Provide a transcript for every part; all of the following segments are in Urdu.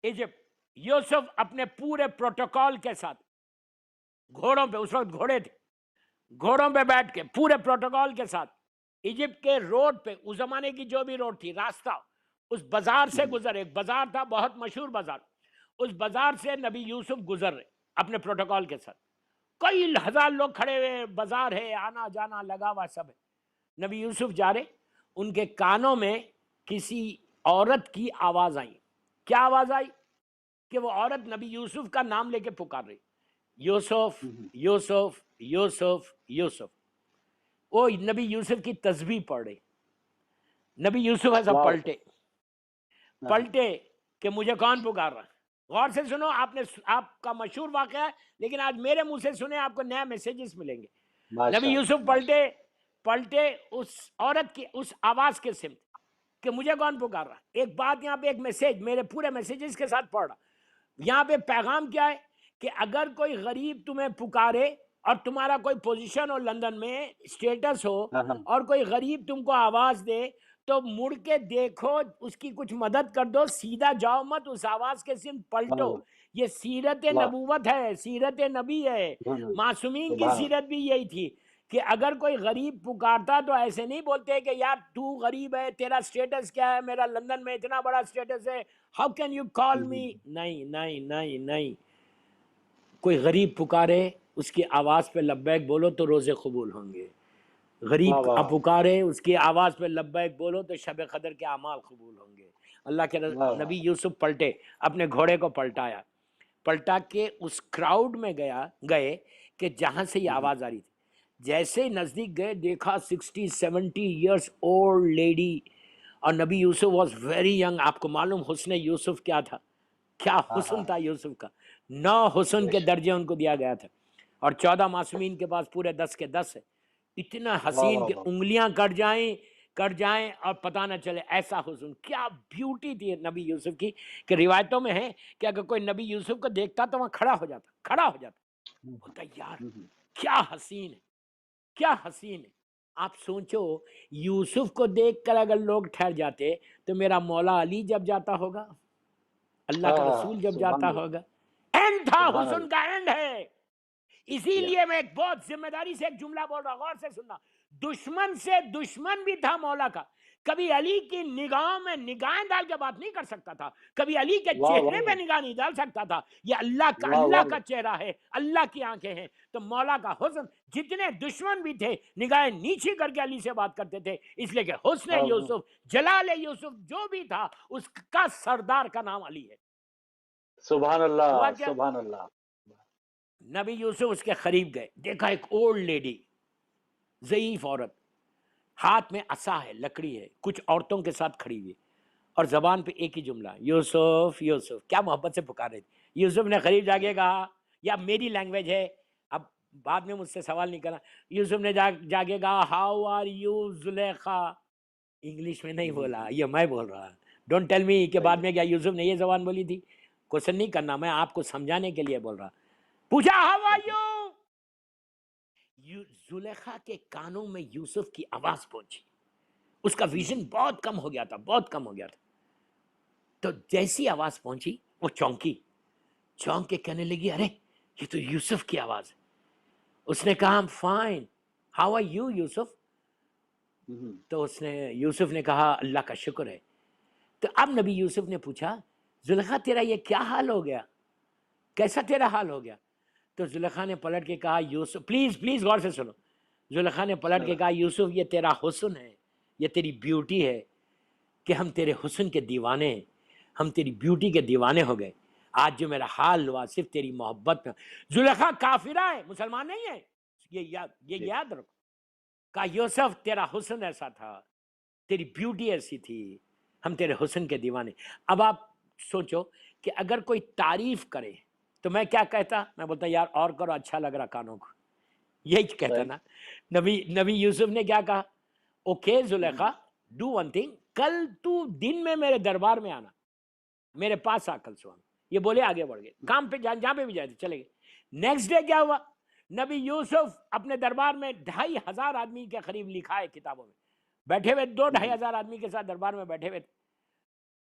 ایجپٹ، یوسف اپنے پورے پروٹوکول کے ساتھ گھوڑوں پہ، اس وقت گھوڑے تھے، گھوڑوں پہ بیٹھ کے پورے پروٹوکول کے ساتھ ایجپٹ کے روڈ پہ، اس زمانے کی جو بھی روڈ تھی، راستہ، اس بازار سے گزر، ایک بازار تھا بہت مشہور بازار، اس بازار سے نبی یوسف گزر رہے اپنے پروٹوکول کے ساتھ، کئی ہزار لوگ کھڑے ہوئے، بازار ہے، آنا جانا لگا ہوا سب ہے، نبی یوسف جا رہے، ان کے کانوں میں کسی عورت کی آواز آئی. کیا آواز آئی؟ کہ وہ عورت نبی یوسف کا نام لے کے پکار رہی، یوسف یوسف یوسف یوسف. وہ نبی یوسف کی تسبیح پڑھ رہی. نبی یوسف ایسا واو. پلٹے کہ مجھے کون پکار رہا ہے. غور سے سنو، آپ کا مشہور واقعہ ہے، لیکن آج میرے منہ سے سنے، آپ کو نیا میسیجز ملیں گے. نبی ماشاء یوسف اللہ. پلٹے اس عورت کی اس آواز کے سمت کہ مجھے کون پکار رہا. ایک بات یہاں پہ، ایک میسیج میرے پورے میسیجز کے ساتھ پڑھ رہا. یہاں پہ پیغام کیا ہے کہ اگر کوئی غریب تمہیں پکارے اور تمہارا کوئی پوزیشن ہو، لندن میں اسٹیٹس ہو، ہاں ہاں. اور کوئی غریب تم کو آواز دے، تو مڑ کے دیکھو، اس کی کچھ مدد کر دو، سیدھا جاؤ مت، اس آواز کے سمت پلٹو. واہ. یہ سیرت واہ. نبوت ہے، سیرت نبی ہے. معصومین کی سبحان اللہ. سیرت بھی یہی تھی کہ اگر کوئی غریب پکارتا تو ایسے نہیں بولتے کہ یار تو غریب ہے، تیرا سٹیٹس کیا ہے، میرا لندن میں اتنا بڑا سٹیٹس ہے، ہاؤ کین یو کال می. نہیں نہیں نہیں نہیں، کوئی غریب پکارے، اس کی آواز پہ لبیک بولو تو روزے قبول ہوں گے. واہ غریب واہ پکارے، اس کی آواز پہ لبیک بولو تو شب قدر کے اعمال قبول ہوں گے. اللہ کے واہ واہ. نبی یوسف پلٹے، اپنے گھوڑے کو پلٹایا، پلٹا کے اس کراؤڈ میں گئے کہ جہاں سے یہ آواز آ رہی تھی. جیسے نزدیک گئے، دیکھا 60-70 ایئرس اولڈ لیڈی، اور نبی یوسف واز ویری ینگ. آپ کو معلوم حسن یوسف کیا تھا، کیا ہاں ہاں. حسن تھا یوسف کا. 9 حسن بے کے شک. درجے ان کو دیا گیا تھا، اور 14 معصومین کے پاس پورے 10 کے 10 ہے. اتنا واہ حسین واہ کہ واہ. انگلیاں کٹ جائیں اور پتہ نہ چلے، ایسا حسن. کیا بیوٹی تھی نبی یوسف کی، کہ روایتوں میں ہے کہ اگر کوئی نبی یوسف کو دیکھتا تو وہاں کھڑا ہو جاتا، ہوتا یار کیا حسین ہے، کیا حسین ہے. آپ سوچو، یوسف کو دیکھ کر اگر لوگ ٹھہر جاتے تو میرا مولا علی جب جاتا ہوگا، اللہ کا رسول جب سبحان جاتا اللہ. ہوگا. اینڈ تھا، سبحان حسن اللہ. کا اینڈ ہے. اسی یا. لیے میں ایک بہت ذمہ داری سے ایک جملہ بول رہا ہوں، غور سے سننا. دشمن سے دشمن بھی تھا مولا کا، کبھی علی کی نگاہوں میں نگاہیں ڈال کے بات نہیں کر سکتا تھا، کبھی علی کے واہ چہرے پہ واہ. نگاہ نہیں ڈال سکتا تھا. یہ اللہ کا، واہ اللہ واہ. کا چہرہ ہے، اللہ کی آنکھیں ہیں. تو مولا کا حسن، جتنے دشمن بھی تھے نگاہیں نیچی کر کے علی سے بات کرتے تھے، اس لیے کہ حسن واہ واہ. یوسف، جلال یوسف جو بھی تھا، اس کا سردار کا نام علی ہے. سبحان اللہ. ہوا کیا؟ سبحان اللہ. نبی یوسف اس کے قریب گئے، دیکھا ایک اولڈ لیڈی، ضعیف عورت، ہاتھ میں عصا ہے، لکڑی ہے، کچھ عورتوں کے ساتھ کھڑی ہوئی، اور زبان پہ ایک ہی جملہ، یوسف یوسف. کیا محبت سے پکارے تھے. یوسف نے قریب جا کے کہا، یا میری لینگویج ہے، اب بعد میں مجھ سے سوال نہیں کرنا. یوسف نے جا کے کہا، how are you Zulekha. English میں نہیں بولا، یہ میں بول رہا. ڈونٹ ٹیل می کہ بعد صحیح. میں کیا یوسف نے یہ زبان بولی تھی. کوشچن نہیں کرنا، میں آپ کو سمجھانے کے لیے بول رہا. پوچھا، ہاؤ آر یو. زلیخا کے کانوں میں یوسف کی آواز پہنچی. اس کا ویژن بہت کم ہو گیا تھا، بہت کم ہو گیا تھا. تو جیسی آواز پہنچی وہ چونک کے کہنے لگی، ارے یہ تو یوسف کی آواز ہے. اس نے کہا، فائن، ہاؤ آر یو یوسف. تو یوسف نے کہا، اللہ کا شکر ہے. تو اب نبی یوسف نے پوچھا، زلیخا تیرا یہ کیا حال ہو گیا، کیسا تیرا حال ہو گیا. تو زلیخا نے پلٹ کے کہا، یوسف، پلیز غور سے سنو. زلیخا نے پلٹ کے کہا، یوسف یہ تیرا حسن ہے، یہ تیری بیوٹی ہے، کہ ہم تیرے حسن کے دیوانے ہیں، ہم تیری بیوٹی کے دیوانے ہو گئے. آج جو میرا حال ہوا صرف تیری محبت میں. زلیخا کافرہ ہے، مسلمان نہیں ہے، یہ یاد رکھو. کہا، یوسف تیرا حسن ایسا تھا، تیری بیوٹی ایسی تھی، ہم تیرے حسن کے دیوانے. اب آپ سوچو کہ اگر کوئی تعریف کرے تو میں کیا کہتا؟ میں بولتا یار اور کرو، اچھا لگ رہا کانوں کو، یہی کہتا صحیح. نا. نبی یوسف نے کیا کہا، okay Zulaikha, do one thing, کل تو دن میں میرے دربار میں آنا، میرے پاس آ کل سو آنا. یہ بولے آگے بڑھ گئے کام پہ، جہاں پہ بھی جائے چلے گئے. نیکسٹ ڈے کیا ہوا؟ نبی یوسف اپنے دربار میں 2500 آدمی کے قریب، لکھا ہے کتابوں میں، بیٹھے ہوئے 2-2.5 ہزار آدمی کے ساتھ دربار میں بیٹھے ہوئے تھے.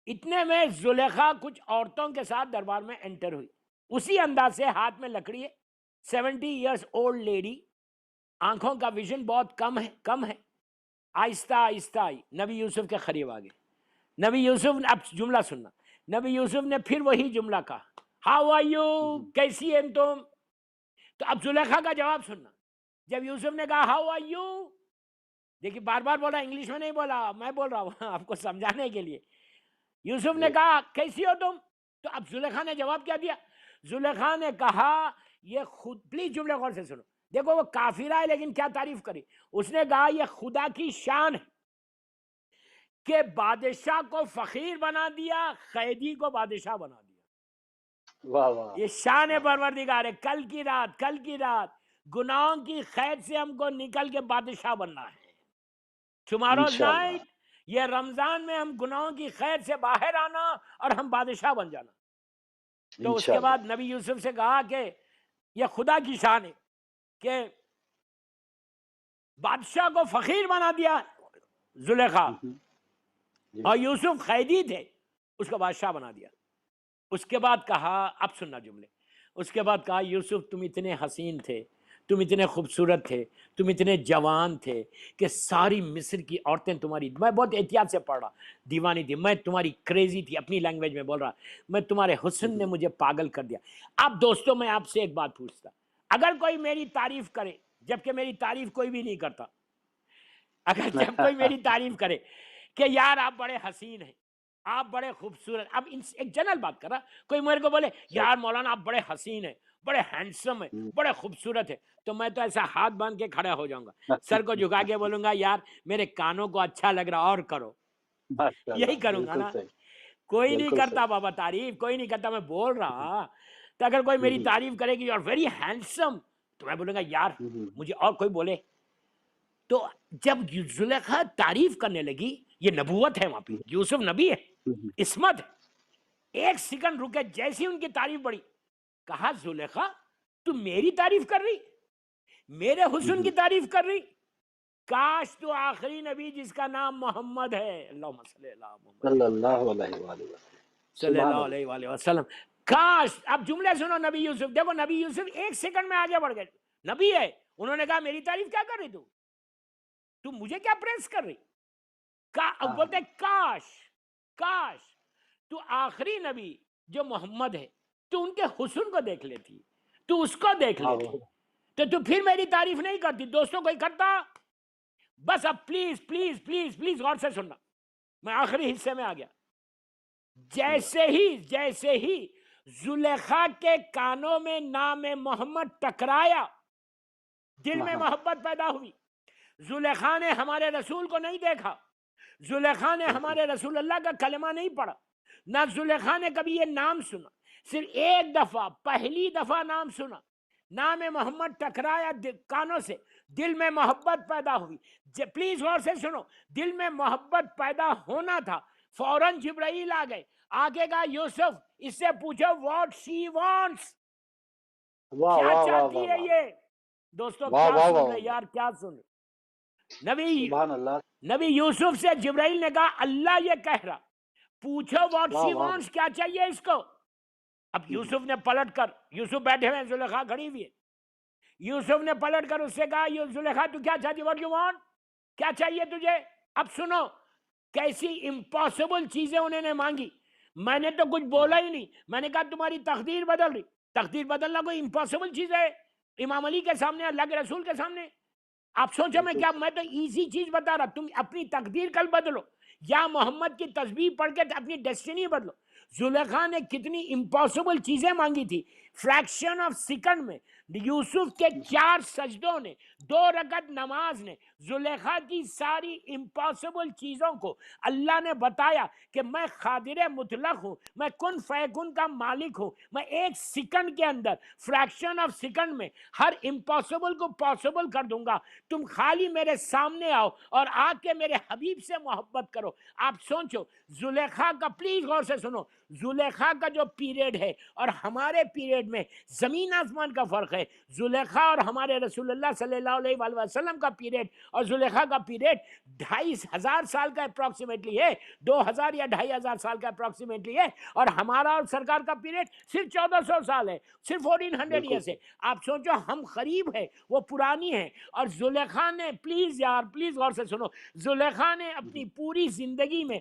اتنے میں زلیخا کچھ عورتوں کے ساتھ دربار میں انٹر ہوئی، اسی انداز سے ہاتھ میں لکڑی ہے، 70 ایئرس اولڈ لیڈی، آنکھوں کا ویژن بہت کم ہے، آہستہ آہستہ آئی، نبی یوسف کے قریب آ گئے۔ نبی یوسف نے، اب جملہ سننا، نبی یوسف نے پھر وہی جملہ کہا، ہاؤ آر یو، کیسی ہیں تم؟ تو اب زلیخا کا جواب سننا، جب یوسف نے کہا ہاؤ آر یو، دیکھیے بار بار بولا، انگلش میں نہیں بولا، میں بول رہا ہوں آپ کو سمجھانے کے لیے، یوسف نے کہا کیسی ہو تم؟ تو اب زلیخا نے جواب کیا دیا؟ زلیخا نے کہا، یہ خود، پلیز جملے غور سے سنو، دیکھو وہ کافرہ ہے لیکن کیا تعریف کری، اس نے کہا یہ خدا کی شان ہے کہ بادشاہ کو فقیر بنا دیا، قیدی کو بادشاہ بنا دیا۔ واہ واہ، یہ شان پروردگار ہے۔ کل کی رات گناہوں کی قید سے ہم کو نکل کے بادشاہ بننا ہے۔ ٹمارو انشاءاللہ نائٹ، یہ رمضان میں ہم گناہوں کی قید سے باہر آنا اور ہم بادشاہ بن جانا۔ تو اس کے بعد انشاءاللہ، نبی یوسف سے کہا کہ یہ خدا کی شان ہے کہ بادشاہ کو فقیر بنا دیا زلیخا، جی اور یوسف قیدی تھے، اس کو بادشاہ بنا دیا۔ اس کے بعد کہا، اب سننا جملے، اس کے بعد کہا یوسف تم اتنے حسین تھے، تم اتنے خوبصورت تھے، تم اتنے جوان تھے کہ ساری مصر کی عورتیں تمہاری، میں بہت احتیاط سے پڑھ رہا، دیوانی تھی، میں تمہاری کریزی تھی، اپنی لینگویج میں بول رہا، میں تمہارے حسن نے مجھے پاگل کر دیا۔ اب دوستوں میں آپ سے ایک بات پوچھتا، اگر کوئی میری تعریف کرے، جبکہ میری تعریف کوئی بھی نہیں کرتا، اگر جب کوئی میری تعریف کرے کہ یار آپ بڑے حسین ہیں، آپ بڑے خوبصورت، اب ایک جنرل بات کر رہا، کوئی میرے کو بولے یار مولانا آپ بڑے حسین ہیں، بڑے ہینڈسم ہیں، بڑے خوبصورت ہیں، تو میں تو ایسا ہاتھ باندھ کے کھڑا ہو جاؤں گا، سر کو جھکا کے بولوں گا یار میرے کانوں کو اچھا لگ رہا اور کرو، ماشاءاللہ، یہی کروں گا بالکل نا۔ صحیح، کوئی نہیں بالکل کرتا صحیح، بابا تعریف، کوئی نہیں کرتا، میں بول رہا، تو اگر کوئی میری تعریف کرے گی یو آر ویری ہینڈسم، تو میں بولوں گا یار مجھے اور کوئی بولے۔ تو جب زلیخا تعریف کرنے لگی، یہ نبوت ہے، وہاں پہ یوسف نبی ہے، عصمت ہے، ایک سیکنڈ رکے، جیسی ان کی تعریف بڑھی، کہا زلیخا تو میری تعریف کر رہی، میرے حسن کی تعریف کر رہی، کاش تو آخری نبی جس کا نام محمد ہے، اللہم صلی اللہ محمد صلی اللہ علیہ وآلہ وسلم، صلی سبحان اللہ علیہ اللہ، وآلہ وسلم، کاش۔ اب جملے سنو، نبی یوسف، دیکھو نبی یوسف ایک سیکنڈ میں آگے بڑھ گئے، نبی ہے، انہوں نے کہا میری تعریف کیا کر رہی تو مجھے کیا پریس کر رہی، بولتے کاش، کاش تو آخری نبی جو محمد ہے تو ان کے حسن کو دیکھ لیتی، تو اس کو دیکھ واہ لیتی، واہ، تو پھر میری تعریف نہیں کرتی۔ دوستوں کوئی کرتا؟ بس اب پلیز پلیز پلیز پلیز غور سے سننا، میں آخری حصے میں آ گیا۔ جیسے ہی زلیخا کے کانوں میں نام محمد ٹکرایا، دل میں محبت پیدا ہوئی۔ زلیخا نے ہمارے رسول کو نہیں دیکھا، زلیخا نے ہمارے رسول اللہ کا کلمہ نہیں پڑھا، نہ زلیخا نے کبھی یہ نام سنا، صرف ایک دفعہ، پہلی دفعہ نام سنا، نام محمد ٹکرایا کانوں سے، دل میں محبت پیدا ہوئی۔ پلیز غور سے سنو، دل میں محبت پیدا ہونا تھا، فوراً جبرائیل آ گئے، آگے کا یوسف اس سے پوچھو واٹ شی وانٹس، واہ کیا واہ واہ چاہتی واہ ہے واہ، یہ؟ دوستو واہ کیا واہ سن واہ رہے واہ، یار، کیا سن رہے؟ سبحان اللہ، نبی یوسف سے جبرائیل نے کہا اللہ یہ کہہ رہا، پوچھو واٹ واہ شی واہ، وانٹس، کیا چاہیے اس کو؟ اب یوسف نے پلٹ کر، یوسف بیٹھے ہوئے، زلیخا کھڑی ہوئی ہے، یوسف نے پلٹ کر اس سے کہا زلیخا تو کیا چاہتی، واٹ یو وانٹ، کیا چاہیے تجھے؟ اب سنو کیسی امپاسبل چیزیں انہوں نے مانگی، میں نے تو کچھ بولا ہی نہیں، میں نے کہا تمہاری تقدیر بدل رہی، تقدیر بدلنا کوئی امپاسبل چیز ہے امام علی کے سامنے، اللہ کے رسول کے سامنے؟ آپ سوچو میں کیا، میں تو ایزی چیز بتا رہا، تم اپنی تقدیر کل بدلو، یا محمد کی تسبیح پڑھ کے اپنی ڈیسٹینی بدلو۔ زلیخا نے کتنی امپاسبل چیزیں مانگی تھی، فریکشن آف سیکنڈ میں یوسف کے 4 سجدوں نے، 2 رکعت نماز نے زلیخا کی ساری امپاسبل چیزوں کو اللہ نے بتایا کہ میں قادر مطلق ہوں، میں کن فیکن کا مالک ہوں، میں ایک سیکنڈ کے اندر، فریکشن آف سیکنڈ میں ہر امپاسبل کو پاسبل کر دوں گا، تم خالی میرے سامنے آؤ اور آ کے میرے حبیب سے محبت کرو۔ آپ سوچو زلیخا کا، پلیز غور سے سنو، زلیخا کا جو پیریڈ ہے اور ہمارے پیریڈ میں زمین آسمان کا فرق ہے. زلیخا اور ہمارے رسول اللہ صلی اللہ علیہ وآلہ وسلم کا پیریڈ اور زلیخا کا پیریڈ 2500 سال کا اپروکسیمیٹلی ہے, 2000 یا 2500 سال کا اپروکسیمیٹلی ہے, اور ہمارا اور سرکار کا پیریڈ صرف 1400 سال ہے, صرف 1400 بالکل ایئرس ہے. آپ سوچو ہم قریب ہے, وہ پرانی ہے. اور زلیخا نے, پلیز یار پلیز غور سے سنو, زلیخا نے اپنی پوری زندگی میں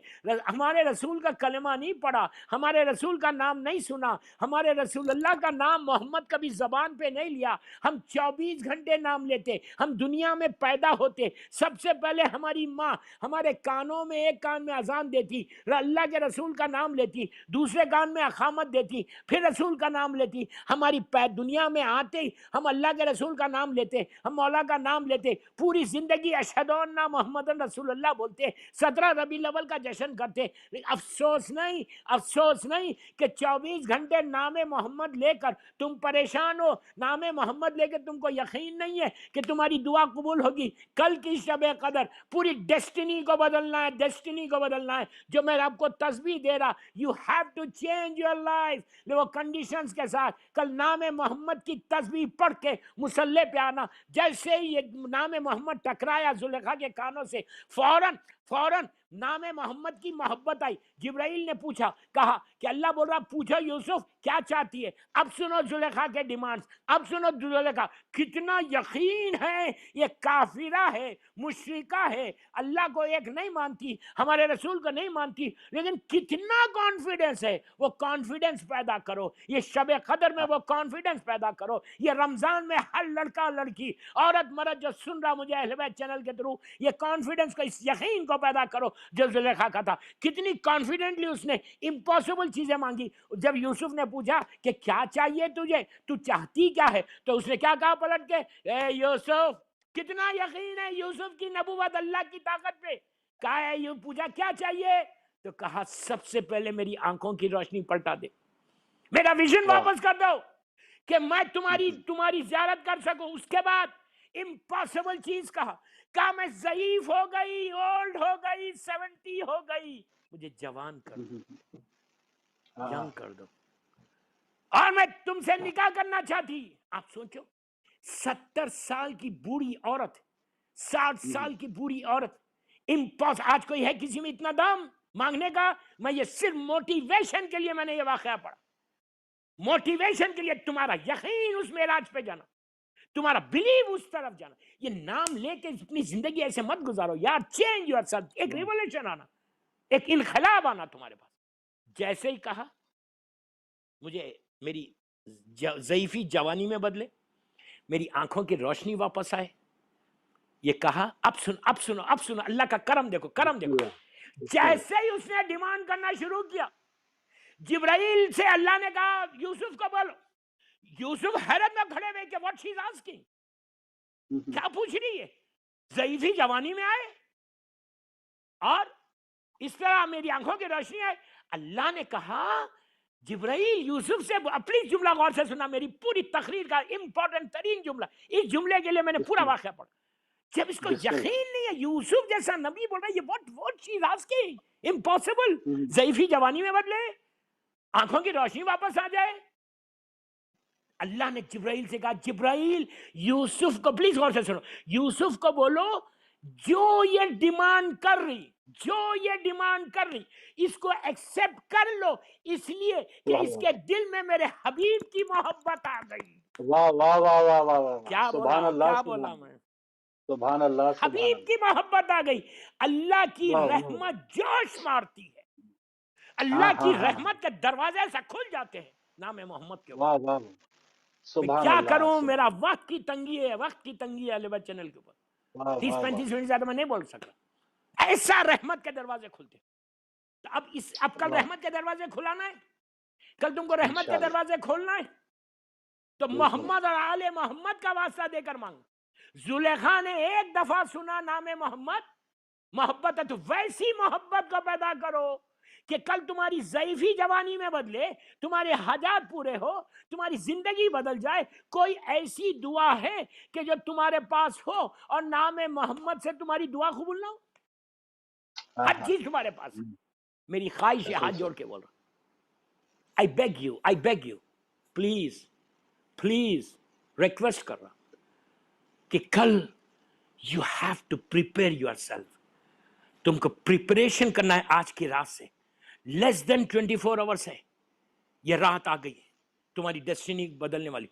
ہمارے رسول کا کلمہ نہیں پڑھا, ہمارے رسول کا نام نہیں سنا, ہمارے رسول اللہ کا نام محمد کبھی زبان پہ نہیں لیا. ہم 24 گھنٹے نام لیتے, ہم دنیا میں پیدا ہوتے سب سے پہلے ہماری ماں ہمارے کانوں میں, ایک کان میں اذان دیتی, اللہ کے رسول کا نام لیتی, دوسرے کان میں اقامت دیتی, پھر رسول کا نام لیتی. ہماری دنیا میں آتے ہی ہم اللہ کے رسول کا نام لیتے, ہم مولا کا نام لیتے, پوری زندگی اشہد ان محمد رسول اللہ بولتے, 17 ربیع الاول کا جشن کرتے. افسوس نہیں کہ 24 گھنٹے نام محمد لے کر تم پریشان ہو, نام محمد لے کے تم کو یقین نہیں ہے کہ تمہاری دعا قبول ہوگی. کل کی شب قدر پوری ڈیسٹینی کو بدلنا ہے, ڈیسٹینی کو بدلنا ہے. جو میں آپ کو تسبیح دے رہا, you have to change your life, وہ کنڈیشنز کے ساتھ. کل نام محمد کی تسبیح پڑھ کے مسلح پہ آنا. جیسے ہی یہ نام محمد ٹکرایا زلیخا کے کانوں سے, فوراً نام محمد کی محبت آئی. جبرائیل نے پوچھا, کہا کہ اللہ بول رہا پوچھو یوسف کیا چاہتی ہے. اب سنو زلیخا کے ڈیمانڈز, اب سنو زلیخا. کتنا یقین ہے, یہ کافرہ ہے, مشرکہ ہے, اللہ کو ایک نہیں مانتی, ہمارے رسول کو نہیں مانتی, لیکن کتنا کانفیڈنس ہے. وہ کانفیڈنس پیدا کرو, یہ شب قدر میں وہ کانفیڈنس پیدا کرو. یہ رمضان میں ہر لڑکا لڑکی, عورت مرد جو سن رہا مجھے اہل بیت چینل کے تھرو, یہ کانفیڈنس کو, اس یقین کو پیدا کرو جو زلیخا کا تھا. کتنی کانفیڈنٹلی اس نے امپاسبل چیزیں مانگی. جب یوسف نے پوچھا کہ کیا چاہیے تجھے, تو چاہتی کیا ہے, تو اس نے کیا کہا پلٹ کے, اے یوسف, کتنا یقین ہے یوسف کی نبوت اللہ کی طاقت پہ. کہا ہے, یہ پوچھا کیا چاہیے, تو کہا سب سے پہلے میری آنکھوں کی روشنی پلٹا دے, میرا ویژن واپس کر دو کہ میں تمہاری زیارت کر سکوں. اس کے بعد امپاسبل چیز کہا میں ضعیف ہو گئی, اولڈ ہو گئی, 70 ہو گئی, مجھے جوان کر دو, ینگ کر دو, اور میں تم سے نکاح کرنا چاہتی. آپ سوچو 70 سال کی بوڑھی عورت, 60 سال کی بوڑھی عورت, آج کوئی ہے کسی میں اتنا دم مانگنے کا. میں یہ صرف موٹیویشن کے لیے میں نے یہ واقعہ پڑھا, موٹیویشن کے لیے. تمہارا یقین اس معراج پہ جانا, تمہارا بلیو اس طرف جانا. یہ نام لے کے اپنی زندگی ایسے مت گزارو یار. چینج یور سیلف, ایک ریولیوشن آنا, ایک انقلاب آنا تمہارے پاس. جیسے ہی کہا مجھے میری ضعیفی جوانی میں بدلے, میری آنکھوں کی روشنی واپس آئے. یہ کہا اب سنو, اللہ کا کرم دیکھو, کرم دیکھو. جیسے ہی اس نے ڈیمانڈ کرنا شروع کیا, جبرائیل سے اللہ نے کہا یوسف کو بولو. یوسف حیرت میں کھڑے ہوئے کہ what she's asking, کیا پوچھ رہی ہے. ضعیفی جوانی میں آئے اور اس طرح میری آنکھوں کی روشنی آئے. اللہ نے کہا جبرائیل یوسف سے, اپنی جملہ غور سے سنا, میری پوری تقریر کا امپورٹنٹ ترین جملہ, اس جملے کے لیے میں نے پورا واقعہ پڑھا. جب اس کو یقین نہیں ہے یوسف جیسا نبی بول رہا ہے, یہ what she's asking, impossible. ضعیفی جوانی میں بدلے, آنکھوں کی روشنی واپس آ جائے. اللہ نے جبرائیل سے کہا, جبرائیل یوسف کو, پلیز غور سے سنو, یوسف کو بولو جو یہ ڈیمانڈ کر رہی اس کو ایکسپٹ کر لو, اس لیے کہ اس کے دل میں میرے حبیب کی محبت آ گئی. واہ واہ واہ واہ واہ واہ, کیا بولا میں, سبحان اللہ, حبیب کی محبت آ گئی. اللہ کی رحمت جوش مارتی ہے, اللہ کی رحمت کے دروازے ایسا کھل جاتے ہیں نام محمد کے. واہ واہ, کیا کروں, میرا وقت کی تنگی ہے اہل بیت چینل کے اوپر. 30-35 منٹ زیادہ میں نہیں بول سکتا. ایسا رحمت کے دروازے کھلتے. تو اب کل رحمت کے دروازے کھلانا ہے, کل تم کو رحمت کے دروازے کھولنا ہے, تو محمد اور آل محمد کا واسطہ دے کر مانگ. زلیخا نے ایک دفعہ سنا نام محبت ہے, تو ویسی محبت کو پیدا کرو کہ کل تمہاری ضعیفی جوانی میں بدلے, تمہارے حاجات پورے ہو, تمہاری زندگی بدل جائے. کوئی ایسی دعا ہے کہ جو تمہارے پاس ہو اور نام محمد سے تمہاری دعا قبول نہ ہو؟ ہر چیز تمہارے پاس. میری خواہش ہے, ہاتھ جوڑ کے بول رہا, I beg you, please request کر رہا کہ کل you have to prepare yourself. تم کو پریپریشن کرنا ہے آج کی رات سے. لیس دین 24 آورس ہے. یہ رات آ گئی ہے تمہاری ڈیسٹینی بدلنے والی.